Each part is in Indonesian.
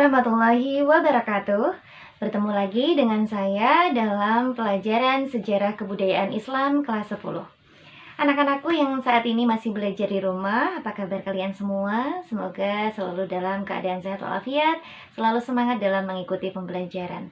warahmatullahi wabarakatuh. Bertemu lagi dengan saya dalam pelajaran Sejarah Kebudayaan Islam kelas 10. Anak-anakku yang saat ini masih belajar di rumah, apa kabar kalian semua? Semoga selalu dalam keadaan sehat walafiat, selalu semangat dalam mengikuti pembelajaran.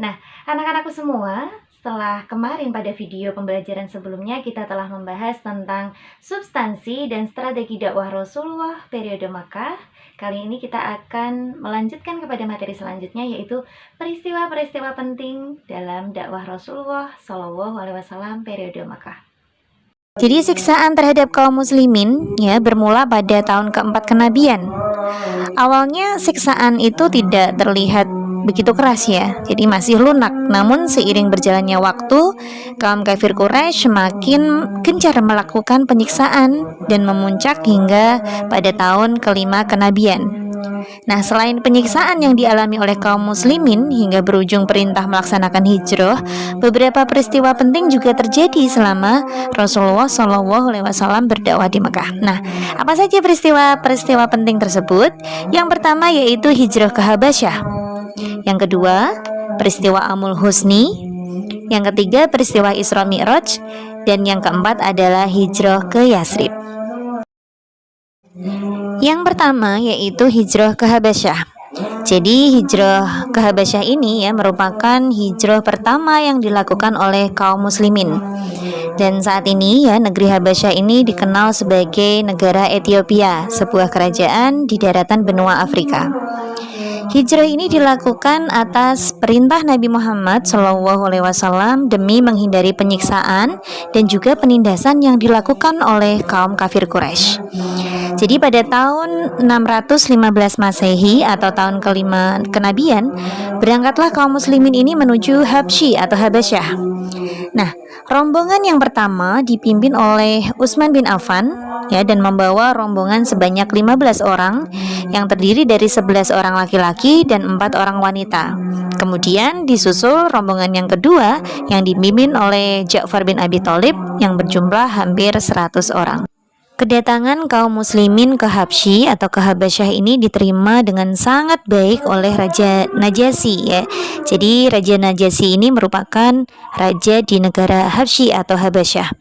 Nah, anak-anakku semua, setelah kemarin pada video pembelajaran sebelumnya kita telah membahas tentang substansi dan strategi dakwah Rasulullah periode Makkah. Kali ini kita akan melanjutkan kepada materi selanjutnya, yaitu peristiwa-peristiwa penting dalam dakwah Rasulullah Shallallahu Alaihi Wasallam periode Makkah. Jadi siksaan terhadap kaum muslimin bermula pada tahun keempat kenabian. Awalnya siksaan itu tidak terlihat begitu keras jadi masih lunak. Namun seiring berjalannya waktu, kaum kafir Quraisy semakin gencar melakukan penyiksaan dan memuncak hingga pada tahun kelima kenabian. Nah, selain penyiksaan yang dialami oleh kaum muslimin hingga berujung perintah melaksanakan hijrah, beberapa peristiwa penting juga terjadi selama Rasulullah SAW berdakwah di Mekah. Nah, apa saja peristiwa-peristiwa penting tersebut? Yang pertama yaitu hijrah ke Habasyah. Yang kedua, peristiwa Amul Husni. Yang ketiga, peristiwa Isra Mi'raj. Dan yang keempat adalah hijrah ke Yasrib. Yang pertama yaitu hijrah ke Habasyah. Jadi hijrah ke Habasyah ini merupakan hijrah pertama yang dilakukan oleh kaum muslimin. Dan saat ini negeri Habasyah ini dikenal sebagai negara Ethiopia, sebuah kerajaan di daratan benua Afrika. Hijrah ini dilakukan atas perintah Nabi Muhammad SAW demi menghindari penyiksaan dan juga penindasan yang dilakukan oleh kaum kafir Quraisy. Jadi pada tahun 615 Masehi atau tahun kelima kenabian, berangkatlah kaum muslimin ini menuju Habsyi atau Habasyah. Nah, rombongan yang pertama dipimpin oleh Utsman bin Affan dan membawa rombongan sebanyak 15 orang yang terdiri dari 11 orang laki-laki dan 4 orang wanita. Kemudian disusul rombongan yang kedua yang dipimpin oleh Ja'far bin Abi Thalib yang berjumlah hampir 100 orang. Kedatangan kaum muslimin ke Habsyi atau ke Habasyah ini diterima dengan sangat baik oleh Raja Najasyi Jadi Raja Najasyi ini merupakan raja di negara Habsyi atau Habasyah.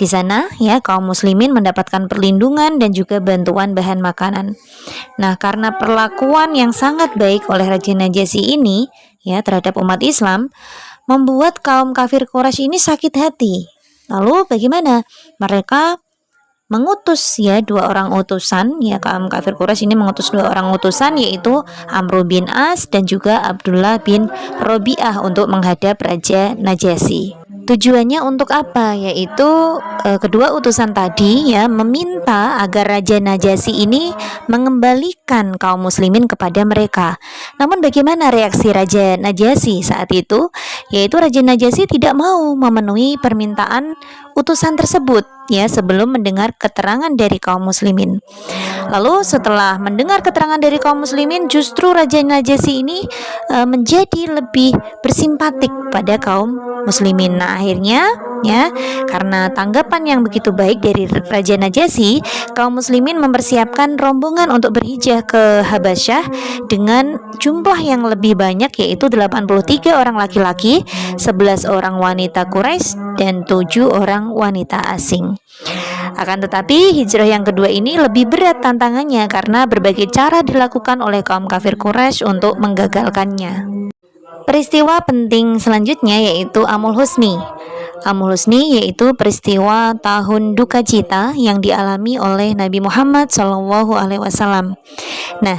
Di sana kaum muslimin mendapatkan perlindungan dan juga bantuan bahan makanan. Nah, karena perlakuan yang sangat baik oleh Raja Najasyi ini terhadap umat Islam, membuat kaum kafir Quraisy ini sakit hati. Lalu bagaimana? Mereka mengutus 2 orang utusan, kaum kafir Quraisy ini mengutus 2 orang utusan, yaitu Amr bin As dan juga Abdullah bin Robi'ah untuk menghadap Raja Najasyi. Tujuannya untuk apa? Yaitu kedua utusan tadi meminta agar Raja Najasyi ini mengembalikan kaum muslimin kepada mereka. Namun bagaimana reaksi Raja Najasyi saat itu? Yaitu Raja Najasyi tidak mau memenuhi permintaan utusan tersebut sebelum mendengar keterangan dari kaum muslimin. Lalu setelah mendengar keterangan dari kaum muslimin, justru Raja Najasyi ini menjadi lebih bersimpatik pada kaum muslimin. Nah, akhirnya karena tanggapan yang begitu baik dari Raja Najasyi, kaum muslimin mempersiapkan rombongan untuk berhijrah ke Habasyah dengan jumlah yang lebih banyak, yaitu 83 orang laki-laki, 11 orang wanita Quraisy dan 7 orang wanita asing. Akan tetapi hijrah yang kedua ini lebih berat tantangannya karena berbagai cara dilakukan oleh kaum kafir Quraisy untuk menggagalkannya. Peristiwa penting selanjutnya yaitu Amul Husni. Amul Husni yaitu peristiwa tahun duka cita yang dialami oleh Nabi Muhammad SAW. Nah,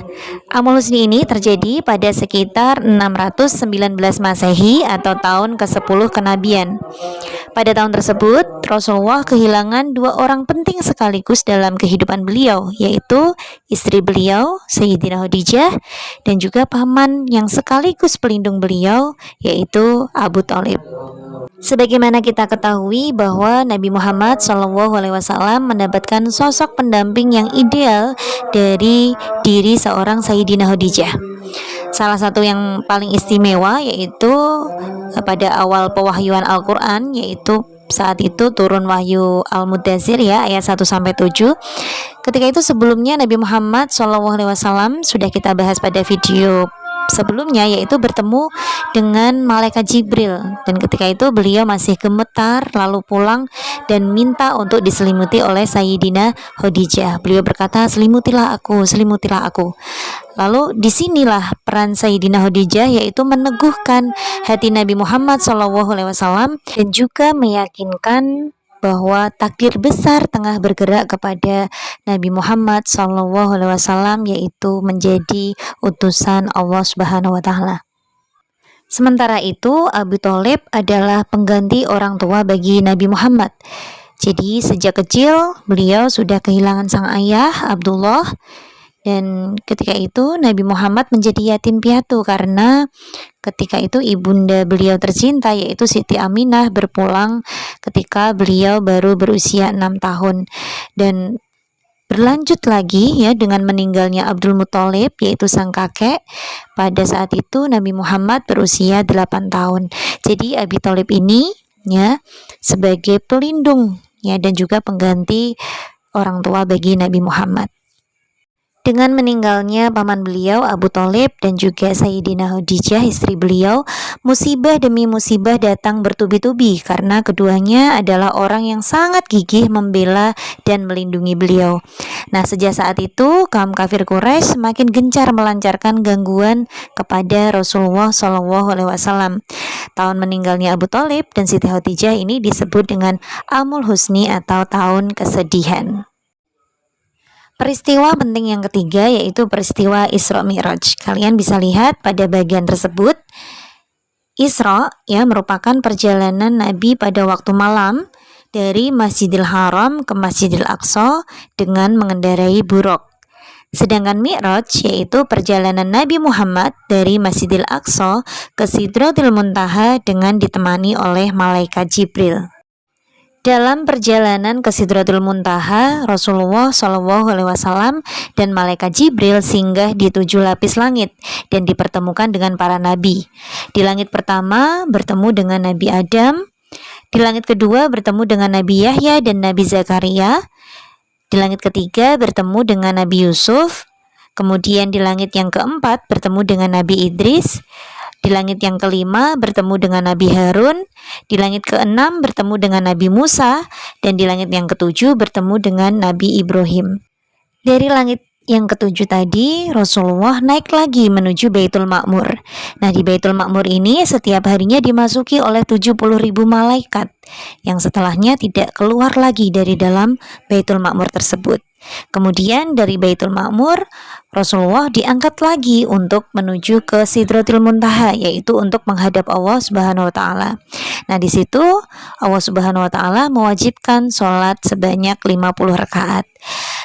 Amul Husni ini terjadi pada sekitar 619 Masehi atau tahun ke-10 kenabian. Pada tahun tersebut, Rasulullah kehilangan 2 orang penting sekaligus dalam kehidupan beliau, yaitu istri beliau, Sayyidina Khadijah, dan juga paman yang sekaligus pelindung beliau, yaitu Abu Thalib. Sebagaimana kita ketahui bahwa Nabi Muhammad SAW mendapatkan sosok pendamping yang ideal dari diri seorang Sayyidina Khadijah. Salah satu yang paling istimewa yaitu pada awal pewahyuan Al-Quran, yaitu saat itu turun wahyu Al-Mudaththir ya, ayat 1-7. Ketika itu sebelumnya Nabi Muhammad SAW sudah kita bahas pada video sebelumnya, yaitu bertemu dengan malaikat Jibril, dan ketika itu beliau masih gemetar lalu pulang dan minta untuk diselimuti oleh Sayyidina Khadijah. Beliau berkata, selimutilah aku, selimutilah aku. Lalu disinilah peran Sayyidina Khadijah, yaitu meneguhkan hati Nabi Muhammad SAW dan juga meyakinkan bahwa takdir besar tengah bergerak kepada Nabi Muhammad SAW, yaitu menjadi utusan Allah Subhanahu wa Ta'ala. Sementara itu, Abu Thalib adalah pengganti orang tua bagi Nabi Muhammad. Jadi sejak kecil beliau sudah kehilangan sang ayah Abdullah, dan ketika itu Nabi Muhammad menjadi yatim piatu karena ketika itu ibunda beliau tercinta, yaitu Siti Aminah, berpulang ketika beliau baru berusia 6 tahun. Dan berlanjut lagi ya dengan meninggalnya Abdul Muthalib, yaitu sang kakek. Pada saat itu Nabi Muhammad berusia 8 tahun. Jadi Abi Thalib ini ya sebagai pelindung ya dan juga pengganti orang tua bagi Nabi Muhammad. Dengan meninggalnya paman beliau Abu Thalib dan juga Sayyidina Khadijah istri beliau, musibah demi musibah datang bertubi-tubi karena keduanya adalah orang yang sangat gigih membela dan melindungi beliau. Nah, sejak saat itu kaum kafir Quraisy semakin gencar melancarkan gangguan kepada Rasulullah SAW. Tahun meninggalnya Abu Thalib dan Siti Khadijah ini disebut dengan Amul Husni atau tahun kesedihan. Peristiwa penting yang ketiga yaitu peristiwa Isra Mi'raj. Kalian bisa lihat pada bagian tersebut, Isra ya merupakan perjalanan Nabi pada waktu malam dari Masjidil Haram ke Masjidil Aqsa dengan mengendarai buruk. Sedangkan Mi'raj yaitu perjalanan Nabi Muhammad dari Masjidil Aqsa ke Sidratul Muntaha dengan ditemani oleh malaikat Jibril. Dalam perjalanan ke Sidratul Muntaha, Rasulullah SAW dan malaikat Jibril singgah di 7 lapis langit dan dipertemukan dengan para nabi. Di langit pertama bertemu dengan Nabi Adam, di langit kedua bertemu dengan Nabi Yahya dan Nabi Zakaria, di langit ketiga bertemu dengan Nabi Yusuf, kemudian di langit yang keempat bertemu dengan Nabi Idris, di langit yang kelima bertemu dengan Nabi Harun, di langit keenam bertemu dengan Nabi Musa, dan di langit yang ketujuh bertemu dengan Nabi Ibrahim. Dari langit yang ketujuh tadi, Rasulullah naik lagi menuju Baitul Ma'mur. Nah, di Baitul Ma'mur ini setiap harinya dimasuki oleh 70.000 malaikat, yang setelahnya tidak keluar lagi dari dalam Baitul Ma'mur tersebut. Kemudian dari Baitul Ma'mur, Rasulullah diangkat lagi untuk menuju ke Sidratul Muntaha, yaitu untuk menghadap Allah Subhanahu wa Ta'ala. Nah, di situ Allah Subhanahu wa Ta'ala mewajibkan sholat sebanyak 50 rakaat.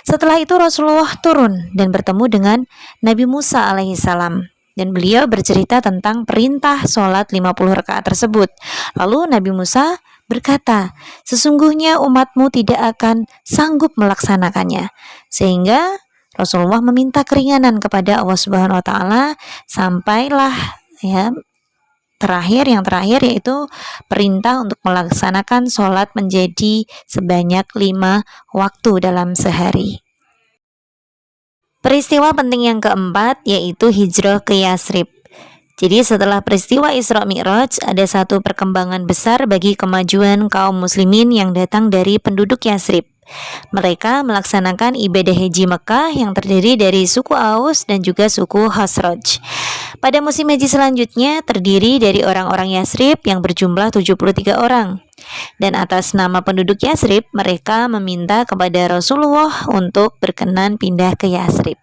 Setelah itu Rasulullah turun dan bertemu dengan Nabi Musa alaihissalam, dan beliau bercerita tentang perintah sholat 50 rakaat tersebut. Lalu Nabi Musa berkata, sesungguhnya umatmu tidak akan sanggup melaksanakannya, sehingga Rasulullah meminta keringanan kepada Allah Subhanahu wa Ta'ala sampailah ya yang terakhir yaitu perintah untuk melaksanakan sholat menjadi sebanyak 5 waktu dalam sehari. Peristiwa penting yang keempat yaitu hijrah ke Yasrib. Jadi setelah peristiwa Isra Mi'raj, ada satu perkembangan besar bagi kemajuan kaum muslimin yang datang dari penduduk Yasrib. Mereka melaksanakan ibadah haji Mekah yang terdiri dari suku Aus dan juga suku Khazraj. Pada musim haji selanjutnya terdiri dari orang-orang Yasrib yang berjumlah 73 orang. Dan atas nama penduduk Yasrib, mereka meminta kepada Rasulullah untuk berkenan pindah ke Yasrib.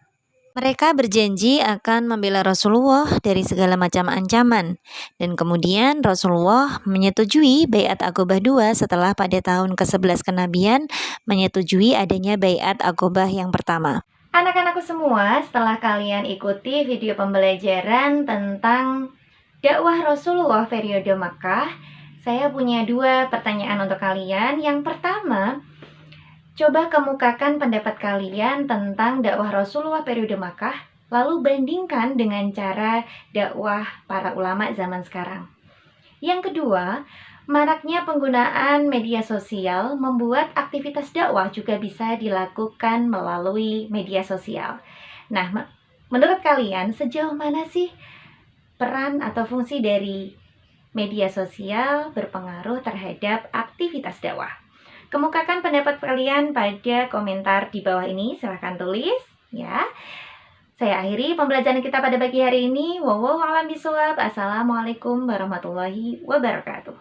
Mereka berjanji akan membela Rasulullah dari segala macam ancaman, dan kemudian Rasulullah menyetujui Baiat Aqobah II setelah pada tahun ke-11 kenabian menyetujui adanya Baiat Aqobah yang pertama. Anak-anakku semua, setelah kalian ikuti video pembelajaran tentang dakwah Rasulullah periode Makkah, saya punya 2 pertanyaan untuk kalian. Yang pertama, coba kemukakan pendapat kalian tentang dakwah Rasulullah periode Makkah, lalu bandingkan dengan cara dakwah para ulama zaman sekarang. Yang kedua, maraknya penggunaan media sosial membuat aktivitas dakwah juga bisa dilakukan melalui media sosial. Nah, menurut kalian sejauh mana sih peran atau fungsi dari media sosial berpengaruh terhadap aktivitas dakwah? Kemukakan pendapat kalian pada komentar di bawah ini, silahkan tulis ya. Saya akhiri pembelajaran kita pada pagi hari ini. Wallahu a'lam bishawab. Assalamualaikum warahmatullahi wabarakatuh.